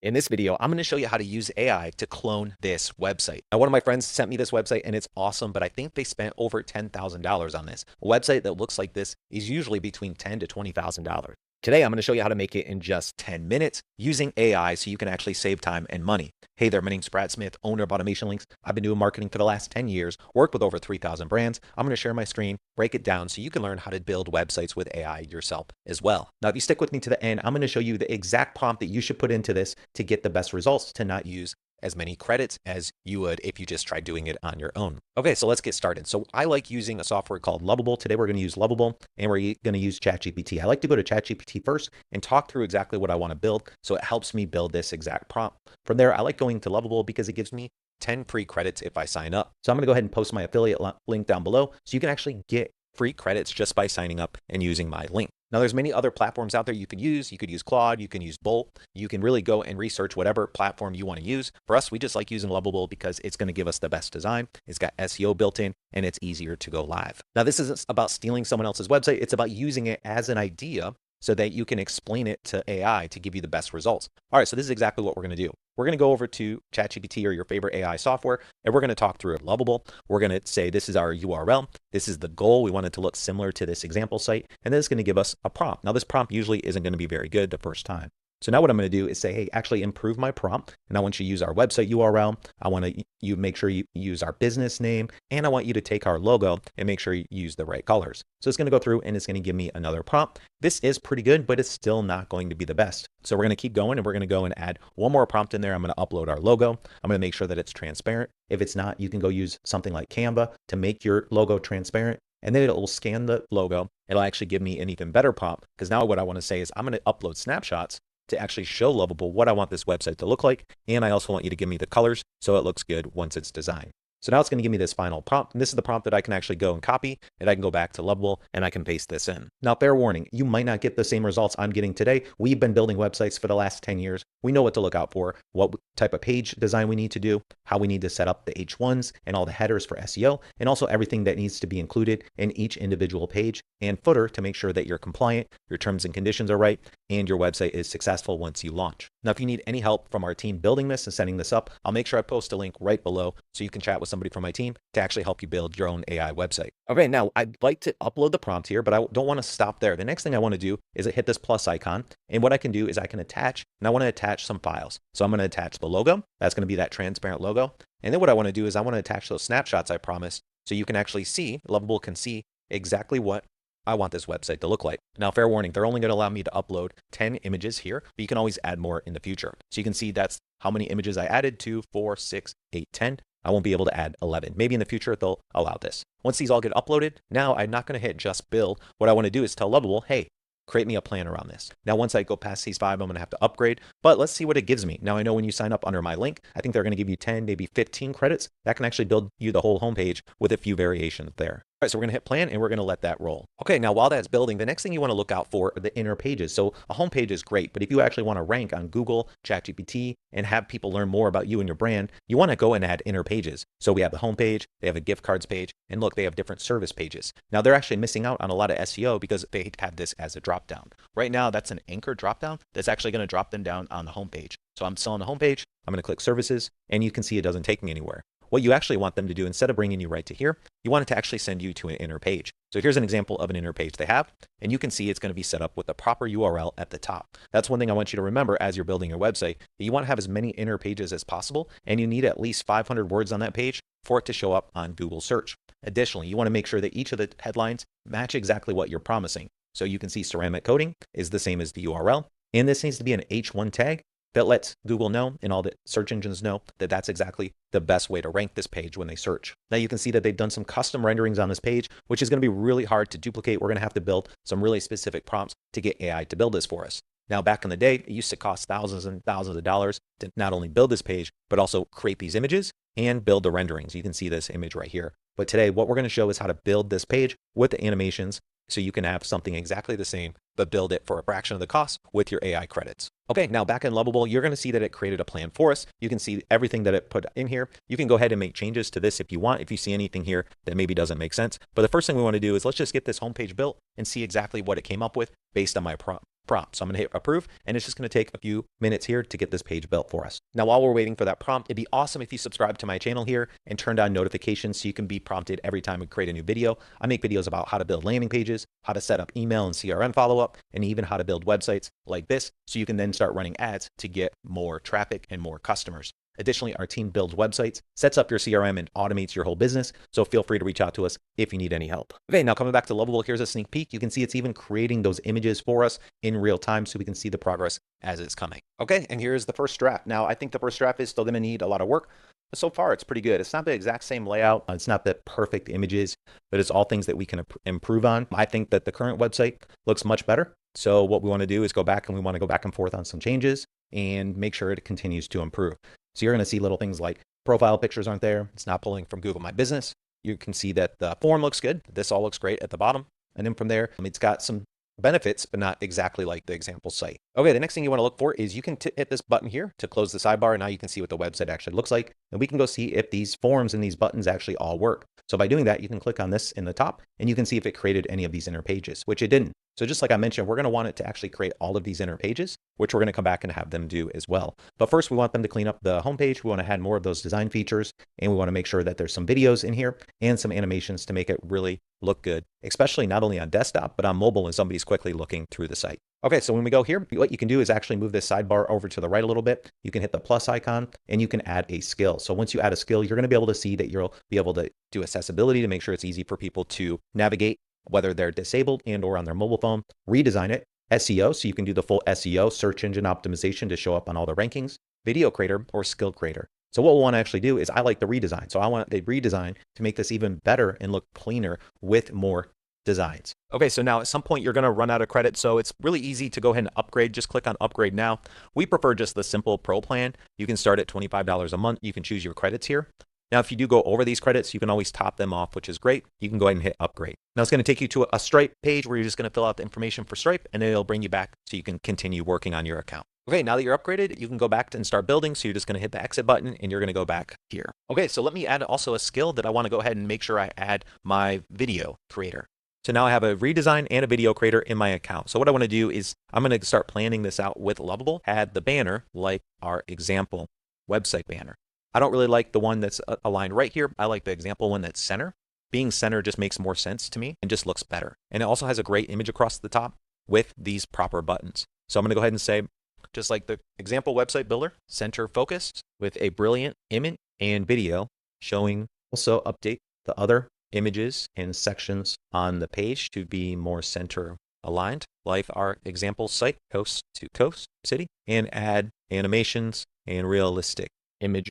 In this video, I'm going to show you how to use AI to clone this website. Now, one of my friends sent me this website and it's awesome, but I think they spent over $10,000 on this. A website that looks like this is usually between $10,000 to $20,000. Today, I'm going to show you how to make it in just 10 minutes using AI so you can actually save time and money. Hey there, my name's Brad Smith, owner of AutomationLinks. I've been doing marketing for the last 10 years, worked with over 3,000 brands. I'm going to share my screen, break it down so you can learn how to build websites with AI yourself as well. Now, if you stick with me to the end, I'm going to show you the exact prompt that you should put into this to get the best results, to not use as many credits as you would if you just tried doing it on your own. Okay, so let's get started. So I like using a software called Lovable. Today we're going to use Lovable and we're going to use ChatGPT. I like to go to ChatGPT first and talk through exactly what I want to build, so it helps me build this exact prompt. From there, I like going to Lovable because it gives me 10 free credits if I sign up. So I'm going to go ahead and post my affiliate link down below so you can actually get free credits just by signing up and using my link. Now, there's many other platforms out there you could use. You could use Claude, you can use Bolt. You can really go and research whatever platform you want to use. For us, we just like using Lovable because it's going to give us the best design. It's got SEO built in and it's easier to go live. Now, this isn't about stealing someone else's website. It's about using it as an idea so that you can explain it to AI to give you the best results. All right, so this is exactly what we're going to do. We're going to go over to ChatGPT or your favorite AI software, and we're going to talk through it. Lovable. We're going to say this is our URL. This is the goal. We want it to look similar to this example site, and then it's going to give us a prompt. Now, this prompt usually isn't going to be very good the first time. So now what I'm going to do is say, hey, actually improve my prompt. And I want you to use our website URL. I want you make sure you use our business name. And I want you to take our logo and make sure you use the right colors. So it's going to go through and it's going to give me another prompt. This is pretty good, but it's still not going to be the best. So we're going to keep going and we're going to go and add one more prompt in there. I'm going to upload our logo. I'm going to make sure that it's transparent. If it's not, you can go use something like Canva to make your logo transparent. And then it'll scan the logo. It'll actually give me an even better prompt, because now what I want to say is I'm going to upload snapshots to actually show Lovable what I want this website to look like. And I also want you to give me the colors so it looks good once it's designed. So now it's going to give me this final prompt. And this is the prompt that I can actually go and copy, and I can go back to Lovable and I can paste this in. Now, fair warning, you might not get the same results I'm getting today. We've been building websites for the last 10 years. We know what to look out for, what type of page design we need to do, how we need to set up the H1s and all the headers for SEO, and also everything that needs to be included in each individual page and footer to make sure that you're compliant, your terms and conditions are right, and your website is successful once you launch. Now, if you need any help from our team building this and setting this up, I'll make sure I post a link right below so you can chat with somebody from my team to actually help you build your own AI website. Okay, now I'd like to upload the prompt here, but I don't want to stop there. The next thing I want to do is hit this plus icon. And what I can do is I can attach, and I want to attach some files. So I'm going to attach the logo. That's going to be that transparent logo. And then what I want to do is I want to attach those snapshots I promised so you can actually see, Lovable can see exactly what I want this website to look like. Now, fair warning, they're only going to allow me to upload 10 images here, but you can always add more in the future. So you can see that's how many images I added: 2, 4, 6, 8, 10. I won't be able to add 11. Maybe in the future they'll allow this. Once these all get uploaded, now I'm not going to hit just build. What I want to do is tell Lovable, hey, create me a plan around this. Now, once I go past these 5, I'm going to have to upgrade, but let's see what it gives me. Now, I know when you sign up under my link, I think they're going to give you 10, maybe 15 credits. That can actually build you the whole homepage with a few variations there. All right, so we're going to hit plan and we're going to let that roll. Okay, now while that's building, the next thing you want to look out for are the inner pages. So a homepage is great, but if you actually want to rank on Google, ChatGPT, and have people learn more about you and your brand, you want to go and add inner pages. So we have the homepage, they have a gift cards page, and look, they have different service pages. Now they're actually missing out on a lot of SEO because they have this as a dropdown. Right now, that's an anchor dropdown that's actually going to drop them down on the homepage. So I'm still on the homepage, I'm going to click services, and you can see it doesn't take me anywhere. What you actually want them to do, instead of bringing you right to here, you want it to actually send you to an inner page. So here's an example of an inner page they have, and you can see it's going to be set up with the proper URL at the top. That's one thing I want you to remember as you're building your website. You want to have as many inner pages as possible, and you need at least 500 words on that page for it to show up on Google search. Additionally, you want to make sure that each of the headlines match exactly what you're promising. So you can see ceramic coating is the same as the URL, and this needs to be an H1 tag that lets Google know and all the search engines know that that's exactly the best way to rank this page when they search. Now you can see that they've done some custom renderings on this page, which is going to be really hard to duplicate. We're going to have to build some really specific prompts to get AI to build this for us. Now, back in the day, it used to cost thousands and thousands of dollars to not only build this page, but also create these images and build the renderings. You can see this image right here. But today, what we're going to show is how to build this page with the animations so you can have something exactly the same, but build it for a fraction of the cost with your AI credits. Okay, now back in Lovable, you're going to see that it created a plan for us. You can see everything that it put in here. You can go ahead and make changes to this if you want, if you see anything here that maybe doesn't make sense. But the first thing we want to do is let's just get this homepage built and see exactly what it came up with based on my prompt. prompt. So I'm going to hit approve, and it's just going to take a few minutes here to get this page built for us. Now, while we're waiting for that prompt, it'd be awesome if you subscribe to my channel here and turned on notifications so you can be prompted every time we create a new video. I make videos about how to build landing pages, how to set up email and CRM follow-up, and even how to build websites like this so you can then start running ads to get more traffic and more customers. Additionally, our team builds websites, sets up your CRM, and automates your whole business. So feel free to reach out to us if you need any help. Okay, now coming back to Lovable, here's a sneak peek. You can see it's even creating those images for us in real time so we can see the progress as it's coming. Okay, and here's the first draft. Now, I think the first draft is still going to need a lot of work, but so far it's pretty good. It's not the exact same layout. It's not the perfect images, but it's all things that we can improve on. I think that the current website looks much better. So what we want to do is go back, and we want to go back and forth on some changes and make sure it continues to improve. So you're going to see little things like profile pictures aren't there. It's not pulling from Google My Business. You can see that the form looks good. This all looks great at the bottom. And then from there, it's got some benefits, but not exactly like the example site. Okay, the next thing you want to look for is you can hit this button here to close the sidebar. And now you can see what the website actually looks like. And we can go see if these forms and these buttons actually all work. So by doing that, you can click on this in the top and you can see if it created any of these inner pages, which it didn't. So just like I mentioned, we're going to want it to actually create all of these inner pages, which we're going to come back and have them do as well. But first, we want them to clean up the homepage. We want to add more of those design features, and we want to make sure that there's some videos in here and some animations to make it really look good, especially not only on desktop, but on mobile when somebody's quickly looking through the site. Okay, so when we go here, what you can do is actually move this sidebar over to the right a little bit. You can hit the plus icon and you can add a skill. So once you add a skill, you're going to be able to see that you'll be able to do accessibility to make sure it's easy for people to navigate, whether they're disabled and or on their mobile phone. Redesign it. SEO, so you can do the full SEO, search engine optimization, to show up on all the rankings. Video creator or skill creator. So what we'll want to actually do is I like the redesign. So I want the redesign to make this even better and look cleaner with more designs. Okay, so now at some point you're going to run out of credit. So it's really easy to go ahead and upgrade. Just click on upgrade now. We prefer just the simple pro plan. You can start at $25 a month. You can choose your credits here. Now, if you do go over these credits, you can always top them off, which is great. You can go ahead and hit upgrade. Now it's going to take you to a Stripe page where you're just going to fill out the information for Stripe, and then it'll bring you back so you can continue working on your account. Okay, now that you're upgraded, you can go back and start building. So you're just going to hit the exit button and you're going to go back here. Okay, so let me add also a skill that I want to go ahead and make sure I add my video creator. So now I have a redesign and a video creator in my account. So what I want to do is I'm going to start planning this out with Lovable. Add the banner like our example website banner. I don't really like the one that's aligned right here. I like the example one that's center. Being center just makes more sense to me and just looks better. And it also has a great image across the top with these proper buttons. So I'm going to go ahead and say, just like the example website builder, center focused with a brilliant image and video showing. Also update the other images and sections on the page to be more center aligned, like our example site, coast to coast city, and add animations and realistic image.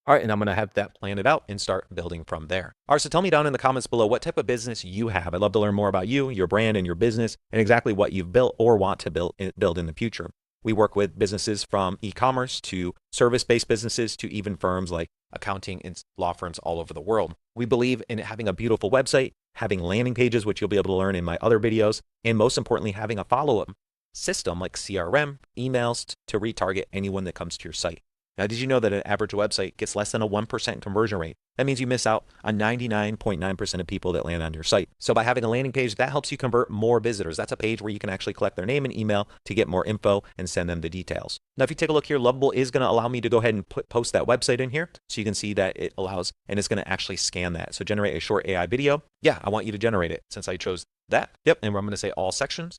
All right, and I'm going to have that planned out and start building from there. All right, so tell me down in the comments below what type of business you have. I'd love to learn more about you, your brand, and your business, and exactly what you've built or want to build in the future. We work with businesses from e-commerce to service-based businesses to even firms like accounting and law firms all over the world. We believe in having a beautiful website, having landing pages, which you'll be able to learn in my other videos, and most importantly, having a follow-up system like CRM, emails to retarget anyone that comes to your site. Now, did you know that an average website gets less than a 1% conversion rate? That means you miss out on 99.9% of people that land on your site. So by having a landing page, that helps you convert more visitors. That's a page where you can actually collect their name and email to get more info and send them the details. Now, if you take a look here, Lovable is going to allow me to go ahead and post that website in here. So you can see that it allows, and it's going to actually scan that. So generate a short AI video. Yeah, I want you to generate it since I chose that. Yep, and I'm going to say all sections.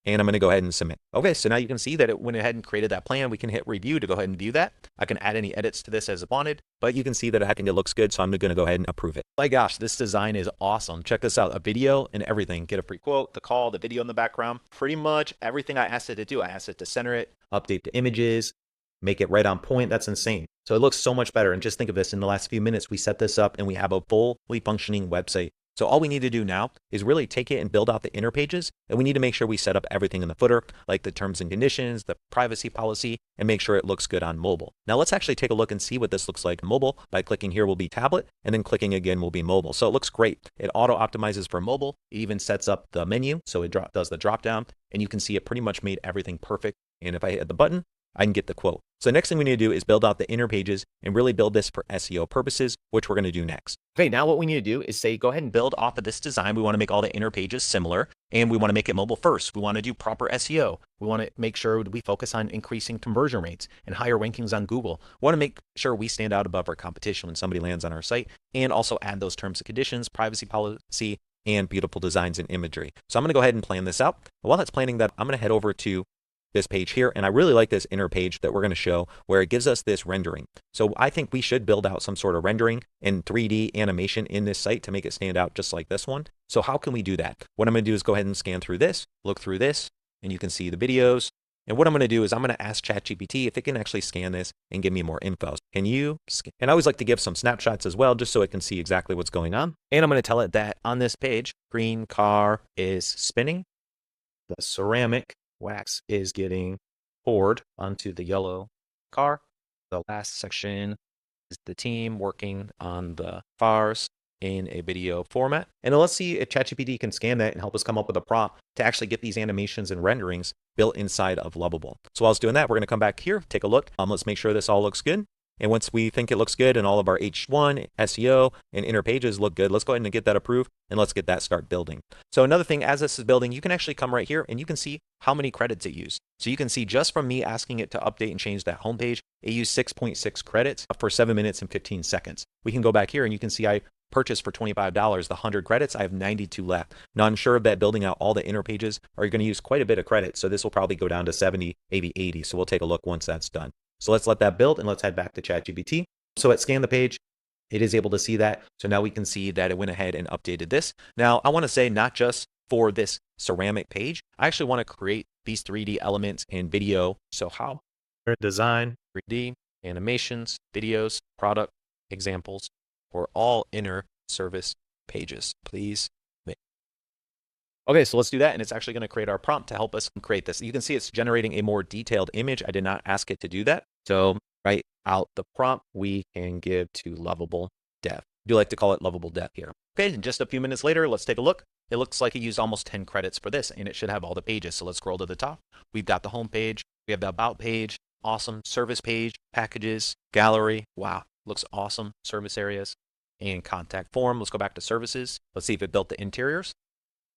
And I'm going to go ahead and submit. Okay, so now you can see that it went ahead and created that plan. We can hit review to go ahead and view that. I can add any edits to this as wanted, but you can see that I think it looks good, so I'm going to go ahead and approve it. My gosh, this design is awesome. Check this out, a video and everything. Get a free quote, the call, the video in the background. Pretty much everything I asked it to do. I asked it to center it, update the images, make it right on point. That's insane. So it looks so much better. And just think of this, in the last few minutes, we set this up and we have a fully functioning website. So all we need to do now is really take it and build out the inner pages, and we need to make sure we set up everything in the footer, like the terms and conditions, the privacy policy, and make sure it looks good on mobile. Now let's actually take a look and see what this looks like on mobile. By clicking here will be tablet, and then clicking again will be mobile. So it looks great. It auto optimizes for mobile. It even sets up the menu, so it does the drop down, and you can see it pretty much made everything perfect. And if I hit the button, I can get the quote. So the next thing we need to do is build out the inner pages and really build this for SEO purposes, which we're going to do next. Okay, now what we need to do is say, go ahead and build off of this design. We want to make all the inner pages similar, and we want to make it mobile first. We want to do proper SEO. We want to make sure we focus on increasing conversion rates and higher rankings on Google. We want to make sure we stand out above our competition when somebody lands on our site, and also add those terms and conditions, privacy policy, and beautiful designs and imagery. So I'm going to go ahead and plan this out. While that's planning that, I'm going to head over to this page here. And I really like this inner page that we're going to show where it gives us this rendering. So I think we should build out some sort of rendering and 3D animation in this site to make it stand out just like this one. So how can we do that? What I'm going to do is go ahead and scan through this, look through this, and you can see the videos. And what I'm going to do is I'm going to ask ChatGPT if it can actually scan this and give me more info. Can you scan? And I always like to give some snapshots as well, just so it can see exactly what's going on. And I'm going to tell it that on this page, green car is spinning. The ceramic wax is getting poured onto the yellow car. The last section is the team working on the cars in a video format. And let's see if ChatGPT can scan that and help us come up with a prompt to actually get these animations and renderings built inside of Lovable. So while it's doing that, we're going to come back here, take a look. Let's make sure this all looks good. And once we think it looks good and all of our H1, SEO, and inner pages look good, let's go ahead and get that approved and let's get that start building. So another thing, as this is building, you can actually come right here and you can see how many credits it used. So you can see just from me asking it to update and change that homepage, it used 6.6 credits for 7 minutes and 15 seconds. We can go back here and you can see I purchased for $25 the 100 credits. I have 92 left. Now I'm sure that building out all the inner pages are going to use quite a bit of credit. So this will probably go down to 70, maybe 80. So we'll take a look once that's done. So let's let that build and let's head back to ChatGPT. So it scanned the page. It is able to see that. So now we can see that it went ahead and updated this. Now I want to say not just for this ceramic page, I actually want to create these 3D elements in video. So how? Design, 3D, animations, videos, product examples for all inner service pages. Please make. Okay, so let's do that. And it's actually going to create our prompt to help us create this. You can see it's generating a more detailed image. I did not ask it to do that. So write out the prompt we can give to Lovable Dev. I do like to call it Lovable Dev here. Okay, and just a few minutes later, let's take a look. It looks like it used almost 10 credits for this, and it should have all the pages. So let's scroll to the top. We've got the home page. We have the about page. Awesome. Service page, packages, gallery. Wow, looks awesome. Service areas and contact form. Let's go back to services. Let's see if it built the interiors.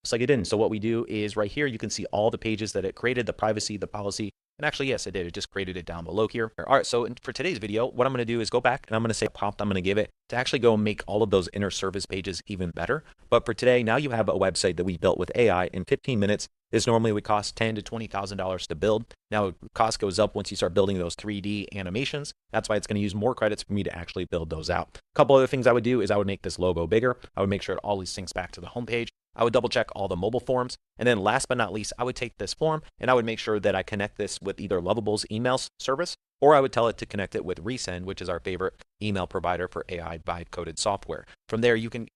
Looks like it didn't. So what we do is right here, you can see all the pages that it created, the privacy, the policy, and actually, yes, it did. It just created it down below here. All right, so for today's video, what I'm going to do is go back and I'm going to say a prompt I'm going to give it to actually go and make all of those inner service pages even better. But for today, now you have a website that we built with AI in 15 minutes. This normally would cost $10,000 to $20,000 to build. Now, cost goes up once you start building those 3D animations. That's why it's going to use more credits for me to actually build those out. A couple other things I would do is I would make this logo bigger. I would make sure it always syncs back to the homepage. I would double check all the mobile forms. And then last but not least, I would take this form and I would make sure that I connect this with either Lovable's email service, or I would tell it to connect it with Resend, which is our favorite email provider for AI vibe coded software. From there, you can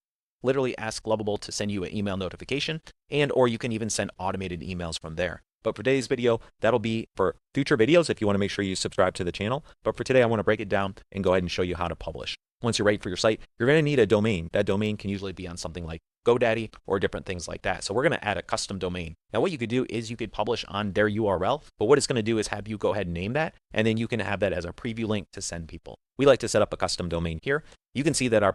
literally ask Lovable to send you an email notification, and or you can even send automated emails from there. But for today's video, that'll be for future videos if you want to make sure you subscribe to the channel. But for today, I want to break it down and go ahead and show you how to publish. Once you're ready for your site, you're going to need a domain. That domain can usually be on something like GoDaddy or different things like that. So we're going to add a custom domain. Now what you could do is you could publish on their URL, but what it's going to do is have you go ahead and name that, and then you can have that as a preview link to send people. We like to set up a custom domain here. You can see that our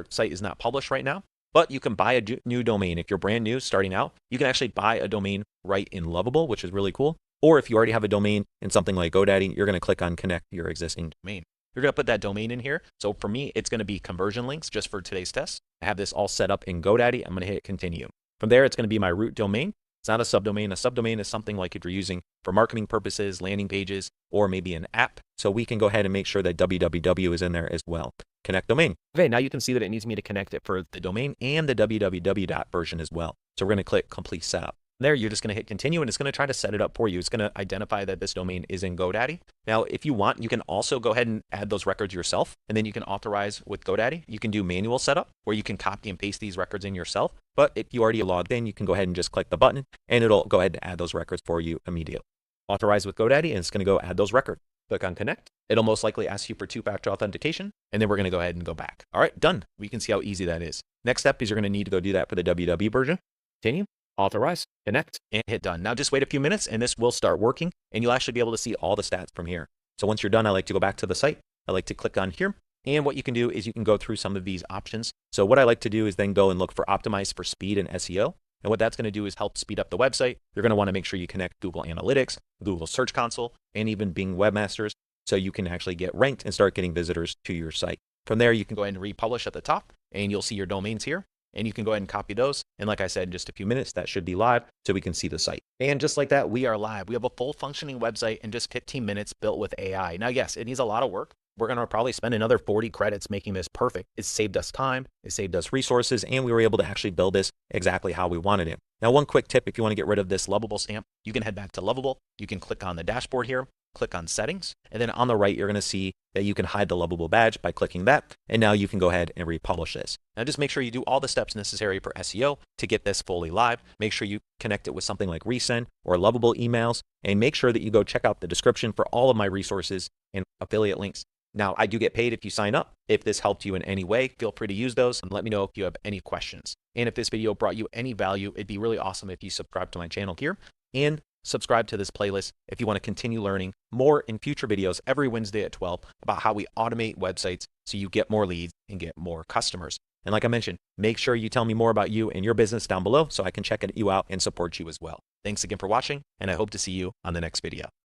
site is not published right now, but you can buy a new domain. If you're brand new starting out, you can actually buy a domain right in Lovable, which is really cool. Or if you already have a domain in something like GoDaddy, you're going to click on connect your existing domain. You're going to put that domain in here. So for me, it's going to be ConversionLinks just for today's test. I have this all set up in GoDaddy. I'm going to hit continue. From there, it's going to be my root domain. It's not a subdomain. A subdomain is something like if you're using for marketing purposes, landing pages, or maybe an app. So we can go ahead and make sure that www is in there as well. Connect domain. Okay, now you can see that it needs me to connect it for the domain and the www version as well. So we're going to click complete setup. There, you're just going to hit continue and it's going to try to set it up for you. It's going to identify that this domain is in GoDaddy. Now, if you want, you can also go ahead and add those records yourself, and then you can authorize with GoDaddy. You can do manual setup where you can copy and paste these records in yourself. But if you already logged in, you can go ahead and just click the button and it'll go ahead and add those records for you immediately. Authorize with GoDaddy and it's going to go add those records. Click on connect. It'll most likely ask you for two-factor authentication, and then we're going to go ahead and go back. All right, done. We can see how easy that is. Next step is you're going to need to go do that for the www version. Continue. Authorize, connect, and hit done. Now just wait a few minutes and this will start working. and you'll actually be able to see all the stats from here. So once you're done, I like to go back to the site. I like to click on here. And what you can do is you can go through some of these options. So what I like to do is then go and look for optimize for speed and SEO. And what that's going to do is help speed up the website. You're going to want to make sure you connect Google Analytics, Google Search Console, and even Bing Webmasters so you can actually get ranked and start getting visitors to your site. From there, you can go ahead and republish at the top, and you'll see your domains here. And you can go ahead and copy those. And like I said, in just a few minutes, that should be live so we can see the site. And just like that, we are live. We have a full functioning website in just 15 minutes built with AI. Now, yes, it needs a lot of work. We're going to probably spend another 40 credits making this perfect. It saved us time, it saved us resources, and we were able to actually build this exactly how we wanted it. Now, one quick tip, if you want to get rid of this Lovable stamp, you can head back to Lovable. You can click on the dashboard here, click on settings, and then on the right, you're going to see that you can hide the Lovable badge by clicking that. And now you can go ahead and republish this. Now, just make sure you do all the steps necessary for SEO to get this fully live. Make sure you connect it with something like Resend or Lovable emails, and make sure that you go check out the description for all of my resources and affiliate links. Now, I do get paid if you sign up. If this helped you in any way, feel free to use those and let me know if you have any questions. And if this video brought you any value, it'd be really awesome if you subscribe to my channel here and subscribe to this playlist if you want to continue learning more in future videos every Wednesday at 12 about how we automate websites so you get more leads and get more customers. And like I mentioned, make sure you tell me more about you and your business down below so I can check you out and support you as well. Thanks again for watching, and I hope to see you on the next video.